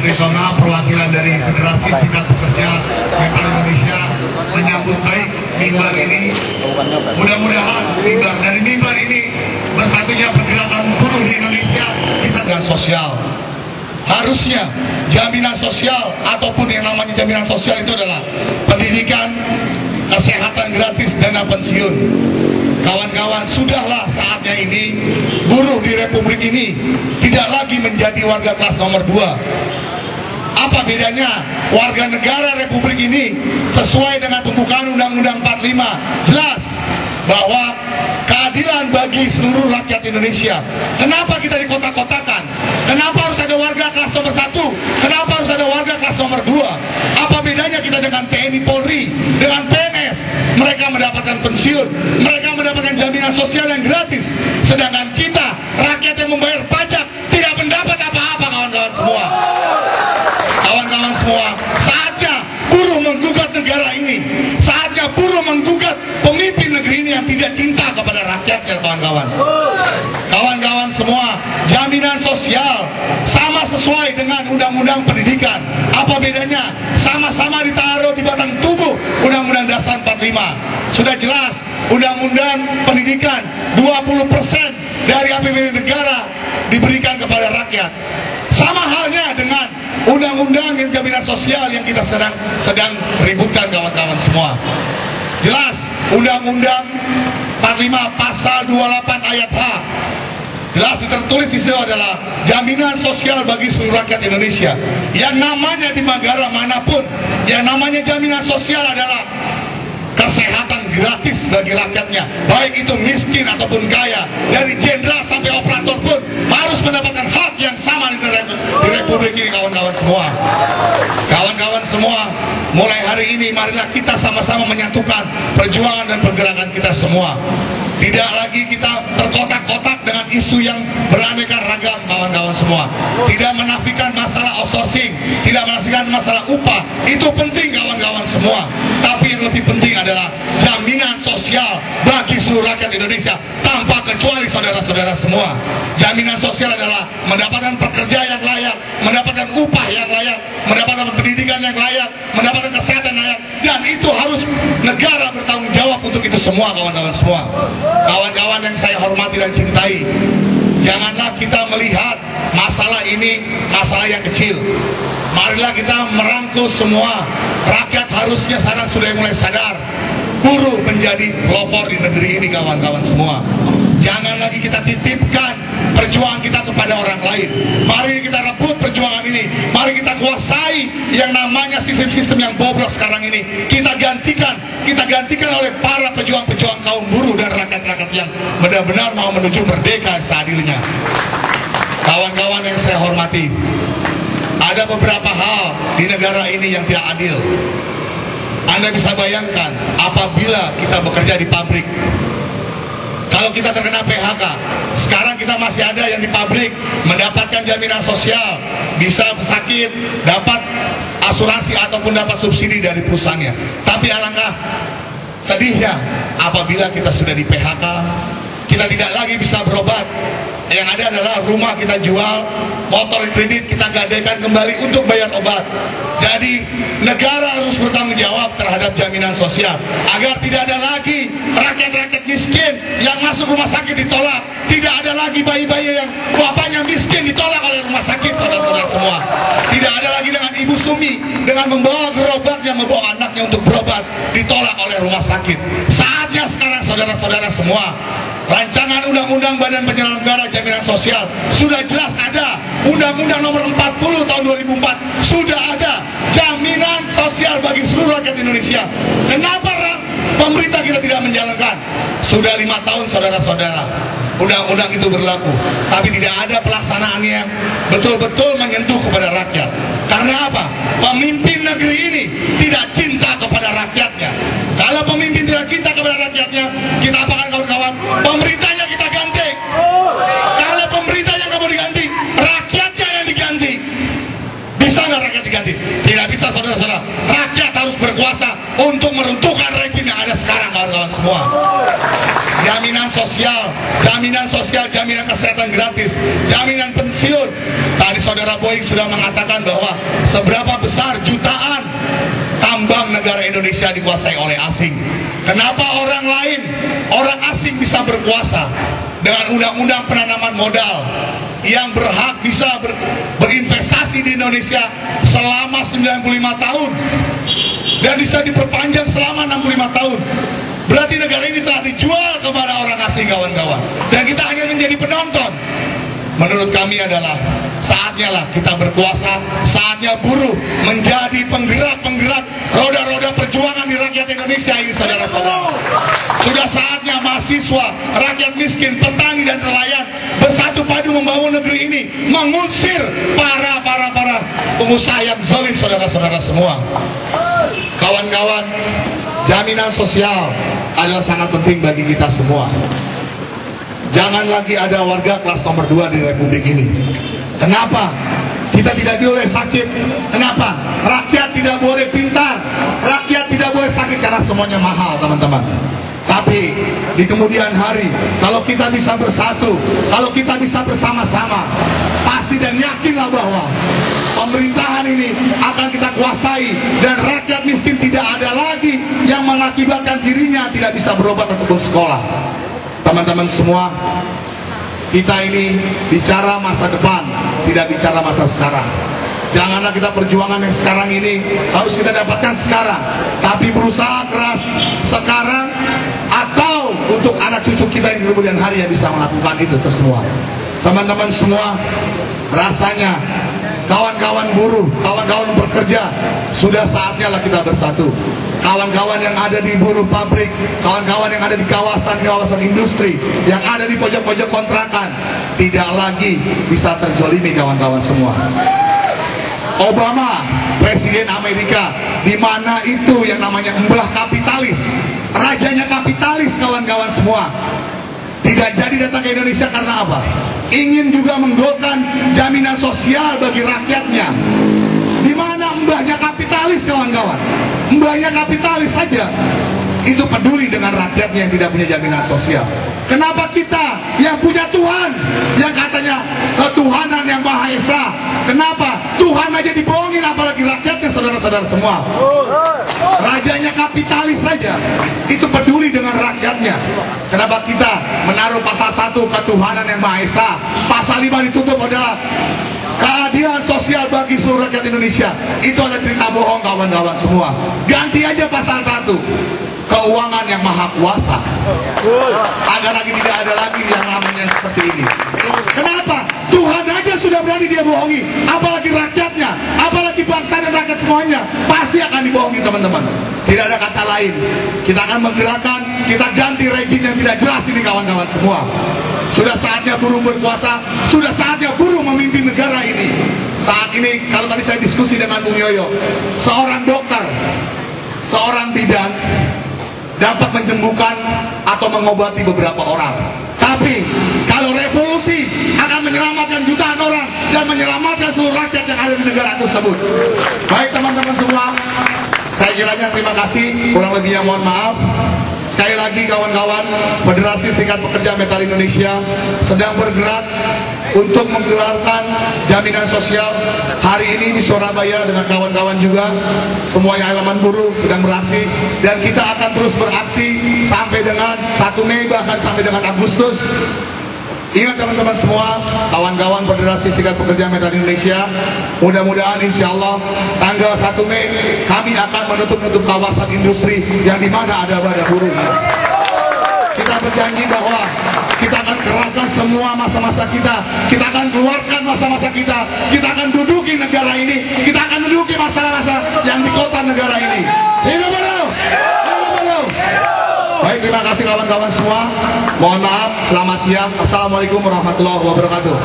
Tritona, perwakilan dari Federasi Serikat Pekerja Metal Indonesia menyambut baik mimbar ini. Mudah-mudahan dari mimbar ini bersatunya pergerakan buruh di Indonesia bisa dengan sosial. Harusnya jaminan sosial ataupun yang namanya jaminan sosial itu adalah pendidikan, kesehatan gratis, dana pensiun. Kawan-kawan, sudahlah saatnya ini buruh di Republik ini tidak lagi menjadi warga kelas nomor 2. Apa bedanya warga negara Republik ini sesuai dengan pembukaan Undang-Undang 45? Jelas bahwa keadilan bagi seluruh rakyat Indonesia. Kenapa kita dikotak-kotakan? Kenapa harus ada warga kelas nomor 1? Kenapa harus ada warga kelas nomor 2? Apa bedanya kita dengan TNI Polri, dengan PNS? Mereka mendapatkan pensiun, mereka mendapatkan jaminan sosial yang gratis. Sedangkan kita, rakyat yang membayar pajak, tidak mendapat apa-apa, kawan-kawan semua. Kawan-kawan semua, saatnya buruh menggugat negara ini. Saatnya buruh menggugat pemimpin negeri ini yang tidak cinta kepada rakyatnya, kawan-kawan. Kawan-kawan semua, jaminan sosial sama sesuai dengan Undang-Undang Pendidikan. Apa bedanya? Sama-sama ditaruh di batang tubuh Undang-Undang Dasar 45. Sudah jelas, Undang-Undang Pendidikan 20% dari APBD negara diberikan kepada rakyat. Sama halnya dengan Undang-Undang yang jaminan sosial yang kita sedang ributkan, kawan-kawan semua. Jelas, Undang-Undang 45 pasal 28 ayat H. Jelas tertulis di situ adalah jaminan sosial bagi seluruh rakyat Indonesia. Yang namanya di negara manapun, yang namanya jaminan sosial adalah kesehatan gratis bagi rakyatnya, baik itu miskin ataupun kaya, dari jenderal sampai operator pun harus mendapatkan hak yang sama di Republik ini, kawan-kawan semua. Kawan-kawan semua, mulai hari ini marilah kita sama-sama menyatukan perjuangan dan pergerakan kita semua. Tidak lagi kita terkotak-kotak dengan isu yang beraneka ragam, kawan-kawan semua. Tidak menafikan masalah outsourcing, tidak menafikan masalah upah. Itu penting, kawan-kawan semua. Tapi yang lebih penting adalah jaminan sosial bagi seluruh rakyat Indonesia tanpa kecuali, saudara-saudara semua. Jaminan sosial adalah mendapatkan pekerja yang layak, mendapatkan upah yang layak, mendapatkan pendidikan yang layak, mendapatkan kesehatan yang layak. Dan itu harus negara bertanggung jawab untuk itu semua, kawan-kawan semua. Kawan-kawan yang saya hormati dan cintai, janganlah kita melihat masalah ini masalah yang kecil. Marilah kita merangkul semua. Rakyat harusnya sekarang sudah mulai sadar, buruh menjadi pelopor di negeri ini, kawan-kawan semua. Jangan lagi kita titipkan perjuangan kita kepada orang lain. Mari kita rebut perjuangan ini. Mari kita kuasai yang namanya sistem-sistem yang bobrok sekarang ini. Kita gantikan oleh para pejuang-pejuang kaum buruh dan rakyat-rakyat yang benar-benar mau menuju merdeka seadilnya. Kawan-kawan yang saya hormati, ada beberapa hal di negara ini yang tidak adil. Anda bisa bayangkan apabila kita bekerja di pabrik, kalau kita terkena PHK, sekarang kita masih ada yang di pabrik mendapatkan jaminan sosial, bisa sakit, dapat asuransi ataupun dapat subsidi dari perusahaannya. Tapi alangkah sedihnya apabila kita sudah di PHK, kita tidak lagi bisa berobat. Yang ada adalah rumah kita jual, motor kredit kita gadaikan kembali untuk bayar obat. Jadi negara harus bertanggung jawab terhadap jaminan sosial agar tidak ada lagi rakyat-rakyat miskin yang masuk rumah sakit ditolak. Tidak ada lagi bayi-bayi yang bapaknya miskin ditolak oleh rumah sakit, saudara-saudara semua. Tidak ada lagi dengan ibu sumi dengan membawa gerobaknya, membawa anaknya untuk berobat ditolak oleh rumah sakit. Saatnya sekarang, saudara-saudara semua, rancangan undang-undang Badan Penyelenggara Jaminan Sosial sudah jelas ada. Undang-undang nomor 40 tahun 2004 sudah ada jaminan sosial bagi seluruh rakyat Indonesia. Kenapa pemerintah kita tidak menjalankan? Sudah 5 tahun, saudara-saudara, undang-undang itu berlaku, tapi tidak ada pelaksanaannya yang betul-betul menyentuh kepada rakyat. Karena apa? Pemimpin negeri ini tidak cinta kepada rakyatnya. Kalau pemimpin tidak cinta kepada rakyatnya, kita apakan, kawan-kawan? Pemerintahnya kita ganti. Kalau pemerintahnya kamu diganti, rakyatnya yang diganti. Bisa nggak rakyat diganti? Tidak bisa, saudara-saudara. Rakyat harus berkuasa untuk meruntuhkan rezim yang ada sekarang, kawan-kawan semua. Jaminan sosial, jaminan kesehatan gratis, jaminan pensiun. Tadi saudara Boeing sudah mengatakan bahwa seberapa besar jutaan tambang negara Indonesia dikuasai oleh asing. Kenapa orang asing bisa berkuasa dengan undang-undang penanaman modal yang berhak bisa berinvestasi di Indonesia selama 95 tahun dan bisa diperpanjang selama 65 tahun. Berarti negara ini telah dijual kepada orang asing, kawan-kawan, dan kita hanya menjadi penonton. Menurut kami adalah saatnya lah kita berkuasa, saatnya buruh menjadi penggerak roda-roda perjuangan di rakyat Indonesia ini, saudara-saudara. Sudah saatnya mahasiswa, rakyat miskin, petani dan nelayan bersatu padu membangun negeri ini, mengusir para pengusaha yang zalim, saudara-saudara semua. Kawan-kawan, jaminan sosial adalah sangat penting bagi kita semua. Jangan lagi ada warga kelas nomor 2 di Republik ini. Kenapa? Kita tidak boleh sakit. Kenapa? Rakyat tidak boleh pintar. Rakyat tidak boleh sakit karena semuanya mahal, teman-teman. Tapi di kemudian hari, kalau kita bisa bersatu, kalau kita bisa bersama-sama, pasti dan yakinlah bahwa pemerintahan ini akan kita kuasai dan rakyat miskin tidak ada lagi yang mengakibatkan dirinya tidak bisa berobat ataupun sekolah. Teman-teman semua, kita ini bicara masa depan, tidak bicara masa sekarang. Janganlah kita perjuangan yang sekarang ini harus kita dapatkan sekarang, tapi berusaha keras sekarang atau untuk anak cucu kita yang di kemudian hari yang bisa melakukan itu semua. Teman-teman semua, rasanya kawan-kawan buruh, kawan-kawan bekerja, sudah saatnya lah kita bersatu. Kawan-kawan yang ada di buruh pabrik, kawan-kawan yang ada di kawasan industri, yang ada di pojok-pojok kontrakan, tidak lagi bisa terzolimi, kawan-kawan semua. Obama, Presiden Amerika, di mana itu yang namanya emblah kapitalis, rajanya kapitalis, kawan-kawan semua, tidak jadi datang ke Indonesia karena apa? Ingin juga menggolkan jaminan sosial bagi rakyatnya. Di mana mbahnya kapitalis, kawan-kawan, mbahnya kapitalis saja itu peduli dengan rakyatnya yang tidak punya jaminan sosial. Kenapa kita yang punya Tuhan, yang katanya ketuhanan yang Maha Esa, kenapa Tuhan aja dibohongin, apalagi rakyatnya, saudara-saudara semua? Rajanya kapitalis saja itu peduli dengan rakyatnya. Kenapa kita menaruh pasal 1 ketuhanan yang Maha Esa, pasal 5 ditutup adalah keadilan sosial bagi seluruh rakyat Indonesia? Itu ada cerita bohong, kawan-kawan semua. Ganti aja pasal 1, keuangan yang maha kuasa, agar lagi tidak ada lagi yang namanya seperti ini. Kenapa? Tuhan aja sudah berani dia bohongi, apalagi rakyatnya, apalagi bangsa dan rakyat semuanya pasti akan dibohongi, teman-teman. Tidak ada kata lain. Kita akan menggerakkan, kita ganti rejim yang tidak jelas ini, kawan-kawan semua. Sudah saatnya buruh berkuasa, sudah saatnya buruh memimpin negara ini. Saat ini, kalau tadi saya diskusi dengan Bung Yoyo, seorang dokter, seorang bidan dapat menyembuhkan atau mengobati beberapa orang. Tapi kalau revolusi akan menyelamatkan jutaan orang dan menyelamatkan seluruh rakyat yang ada di negara tersebut. Baik, teman-teman semua, saya kiranya terima kasih, kurang lebihnya mohon maaf. Sekali lagi, kawan-kawan, Federasi Serikat Pekerja Metal Indonesia sedang bergerak untuk menggelarkan jaminan sosial hari ini di Surabaya dengan kawan-kawan juga. Semuanya elemen buruh sedang beraksi, dan kita akan terus beraksi sampai dengan 1 Mei, bahkan sampai dengan Agustus. Ingat, teman-teman semua, kawan-kawan Federasi Serikat Pekerja Metal Indonesia, mudah-mudahan insya Allah tanggal 1 Mei kami akan menutup kawasan industri yang dimana ada buruh. Kita berjanji bahwa kita akan kerahkan semua masa-masa kita akan keluarkan masa-masa kita akan duduki negara ini, kita akan duduki masa-masa yang di kota negara ini. Hidup buruh! Hidup buruh! Baik, terima kasih kawan-kawan semua. Mohon maaf, selamat siang. Assalamualaikum warahmatullahi wabarakatuh.